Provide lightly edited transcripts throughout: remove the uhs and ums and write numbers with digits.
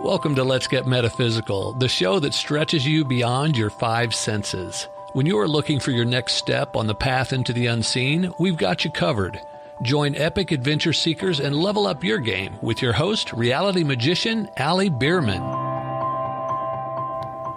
Welcome to Let's Get Metaphysical, the show that stretches you beyond your five senses. When you are looking for your next step on the path into the unseen, we've got you covered. Join epic adventure seekers and level up your game with your host, reality magician Allie Bierman.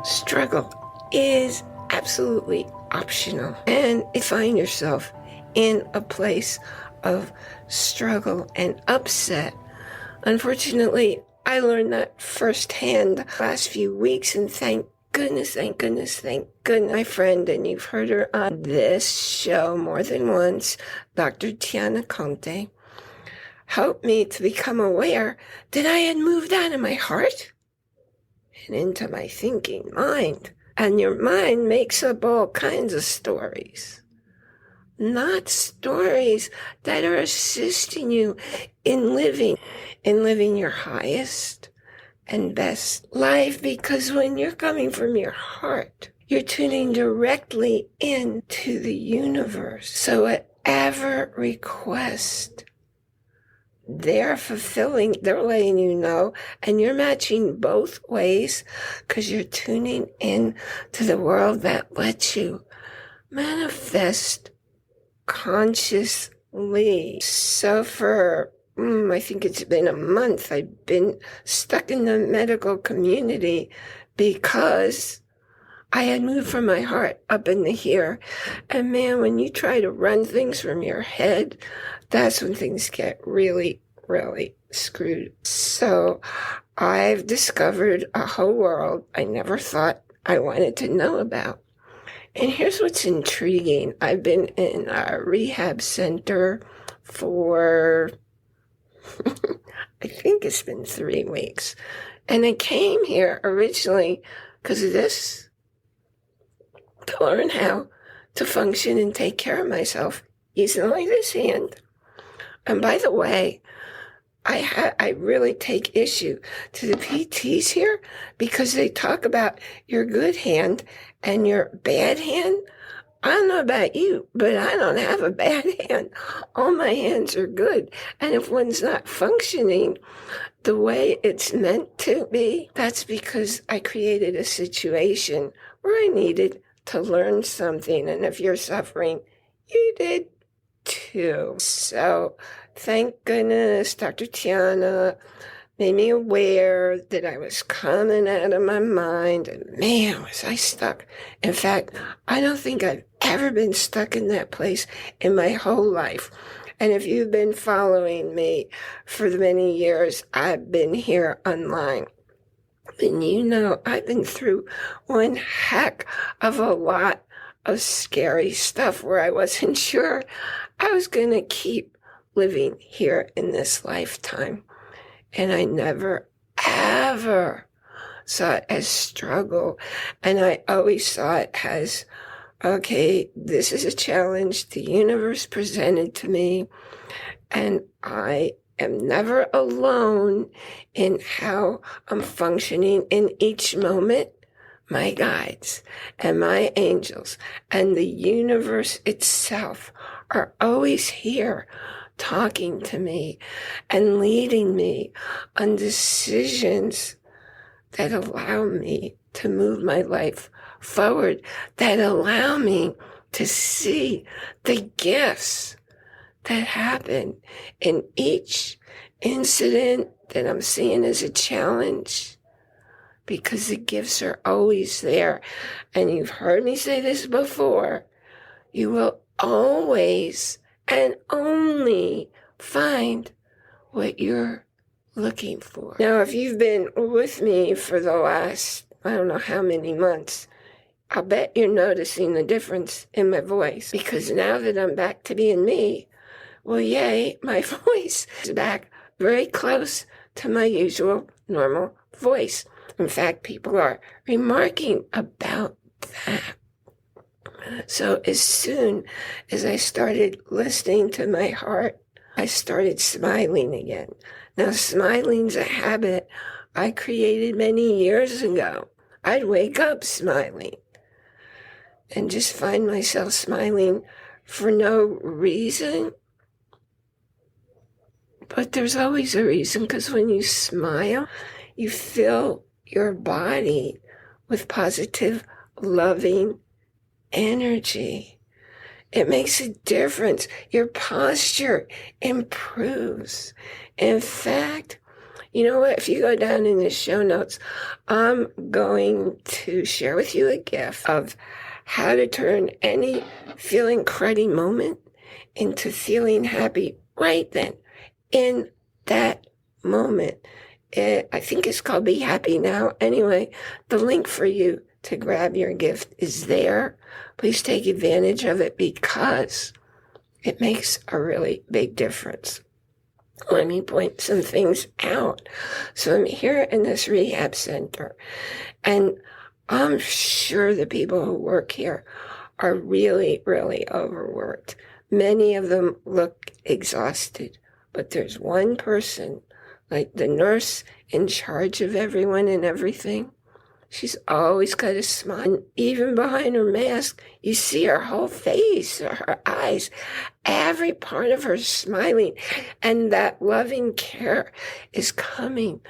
Struggle is absolutely optional. And if you find yourself in a place of struggle and upset, unfortunately, I learned that firsthand the last few weeks, and thank goodness, my friend, and you've heard her on this show more than once, Dr. Tianna Conte, helped me to become aware that I had moved out of my heart and into my thinking mind. And your mind makes up all kinds of stories, not stories that are assisting you in living your highest and best life, because when you're coming from your heart, you're tuning directly into the universe. So whatever request they're fulfilling, they're letting you know, and you're matching both ways because you're tuning in to the world that lets you manifest consciously. So for I think it's been a month, I've been stuck in the medical community because I had moved from my heart up into here. And man, when you try to run things from your head, that's when things get really, really screwed. So I've discovered a whole world I never thought I wanted to know about. And here's what's intriguing. I've been in a rehab center for I think it's been 3 weeks. And I came here originally because of this, to learn how to function and take care of myself using like this hand. And by the way, I really take issue to the PTs here because they talk about your good hand and your bad hand. I don't know about you, but I don't have a bad hand. All my hands are good. And if one's not functioning the way it's meant to be, that's because I created a situation where I needed to learn something. And if you're suffering, you did too. So thank goodness Dr. Tianna made me aware that I was coming out of my mind, and man, was I stuck. In fact, I don't think I've ever been stuck in that place in my whole life. And if you've been following me for the many years I've been here online, then you know I've been through one heck of a lot of scary stuff where I wasn't sure I was going to keep living here in this lifetime. And I never, ever saw it as struggle. And I always saw it as, okay, this is a challenge the universe presented to me. And I am never alone in how I'm functioning in each moment. My guides and my angels and the universe itself are always here, talking to me and leading me on decisions that allow me to move my life forward, that allow me to see the gifts that happen in each incident that I'm seeing as a challenge, because the gifts are always there. And you've heard me say this before, you will always and only find what you're looking for. Now, if you've been with me for the last, I don't know how many months, I'll bet you're noticing the difference in my voice, because now that I'm back to being me, well, yay, my voice is back very close to my usual normal voice. In fact, people are remarking about that. So as soon as I started listening to my heart, I started smiling again. Now, smiling's a habit I created many years ago. I'd wake up smiling and just find myself smiling for no reason. But there's always a reason, because when you smile, You fill your body with positive, loving energy. It makes a difference. Your posture improves. In fact, you know what? If you go down in the show notes, I'm going to share with you a gift of how to turn any feeling cruddy moment into feeling happy right then, in that moment. I think it's called Be Happy Now. Anyway, the link for you to grab your gift is there. Please take advantage of it because it makes a really big difference. Let me point some things out. So I'm here in this rehab center, and I'm sure the people who work here are really, really overworked. Many of them look exhausted, but there's one person, like the nurse in charge of everyone and everything. She's always got a smile. And even behind her mask, you see her whole face, her eyes, every part of her smiling. And that loving care is coming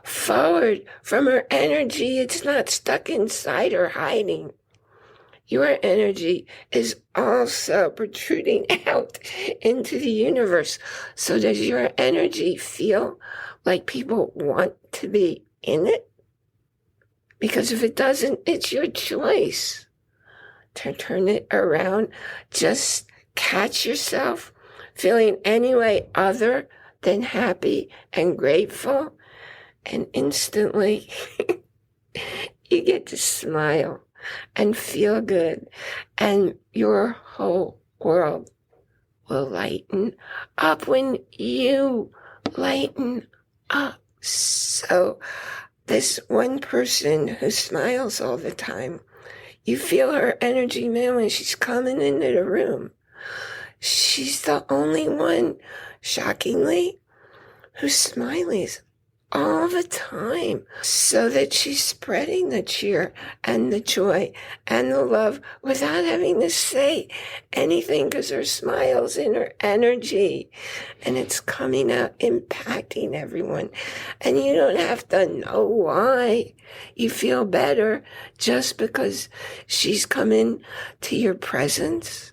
forward from her energy. It's not stuck inside or hiding. Your energy is also protruding out into the universe. So does your energy feel like people want to be in it? Because if it doesn't, it's your choice to turn it around. Just catch yourself feeling any way other than happy and grateful, and instantly you get to smile and feel good, and your whole world will lighten up when you lighten up. So this one person who smiles all the time, you feel her energy, man, when she's coming into the room. She's the only one, shockingly, who's smiling all the time, so that she's spreading the cheer and the joy and the love without having to say anything, because her smile's in her energy and it's coming out, impacting everyone. And you don't have to know why. You feel better just because she's coming to your presence.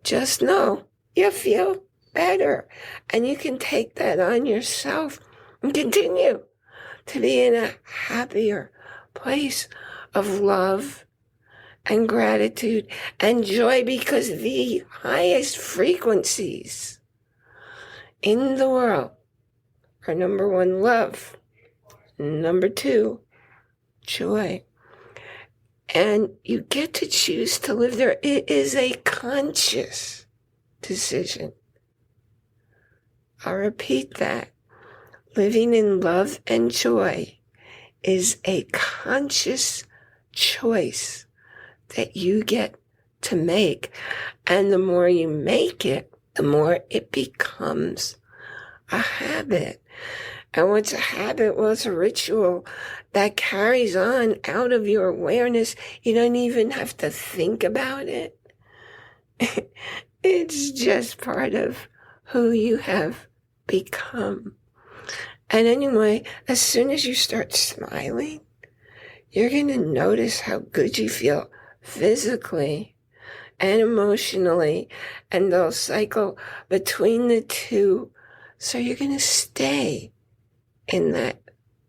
Just know you feel better, and you can take that on yourself and continue to be in a happier place of love and gratitude and joy, because the highest frequencies in the world are number one, love, number two, joy. And you get to choose to live there. It is a conscious decision. I'll repeat that. Living in love and joy is a conscious choice that you get to make. And the more you make it, the more it becomes a habit. And what's a habit? Well, it's a ritual that carries on out of your awareness. You don't even have to think about it. It's just part of who you have become. And anyway, as soon as you start smiling, you're going to notice how good you feel physically and emotionally, and they'll cycle between the two. So you're going to stay in that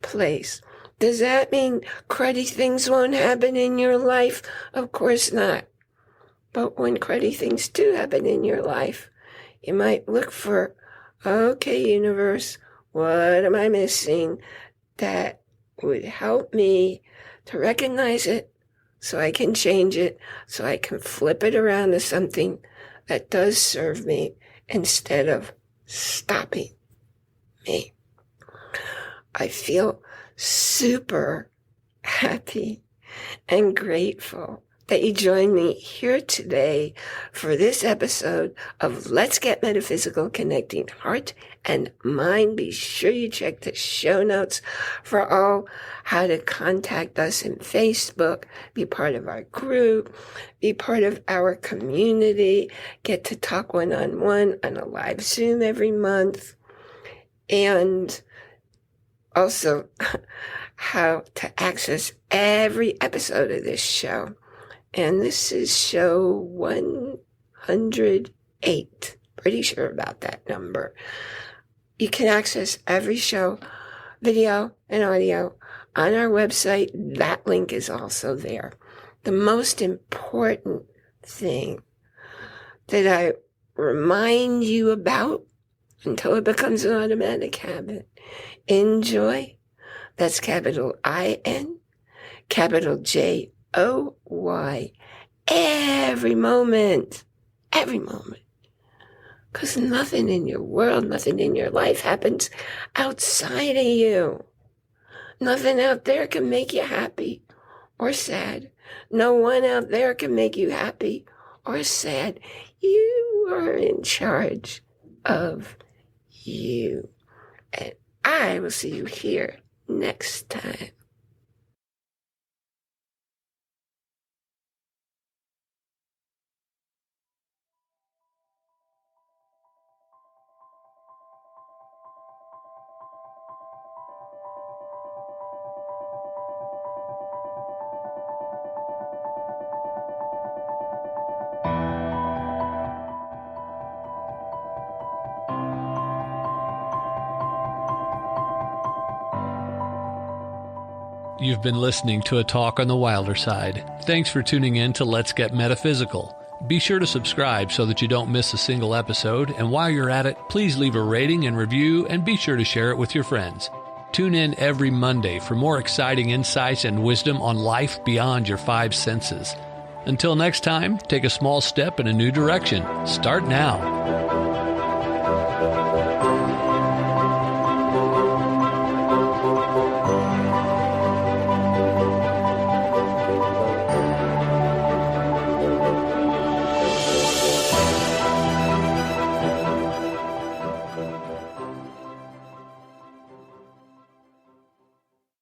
place. Does that mean cruddy things won't happen in your life? Of course not. But when cruddy things do happen in your life, you might look for, okay, universe, what am I missing that would help me to recognize it so I can change it, so I can flip it around to something that does serve me instead of stopping me. I feel super happy and grateful that you joined me here today for this episode of Let's Get Metaphysical, Connecting Heart and Mind. Be sure you check the show notes for all how to contact us in Facebook, be part of our group, be part of our community, get to talk one-on-one on a live Zoom every month, and also how to access every episode of this show. And this is show 108. Pretty sure about that number. You can access every show, video and audio, on our website. That link is also there. The most important thing that I remind you about until it becomes an automatic habit: enjoy. That's capital I-N, capital J-O-Y. Every moment. Every moment. Because nothing in your world, nothing in your life happens outside of you. Nothing out there can make you happy or sad. No one out there can make you happy or sad. You are in charge of you. And I will see you here next time. You've been listening to A Talk on the Wilder Side. Thanks for tuning in to Let's Get Metaphysical. Be sure to subscribe so that you don't miss a single episode, and while you're at it, please leave a rating and review, and be sure to share it with your friends. Tune in every Monday for more exciting insights and wisdom on life beyond your five senses. Until next time, take a small step in a new direction. Start now.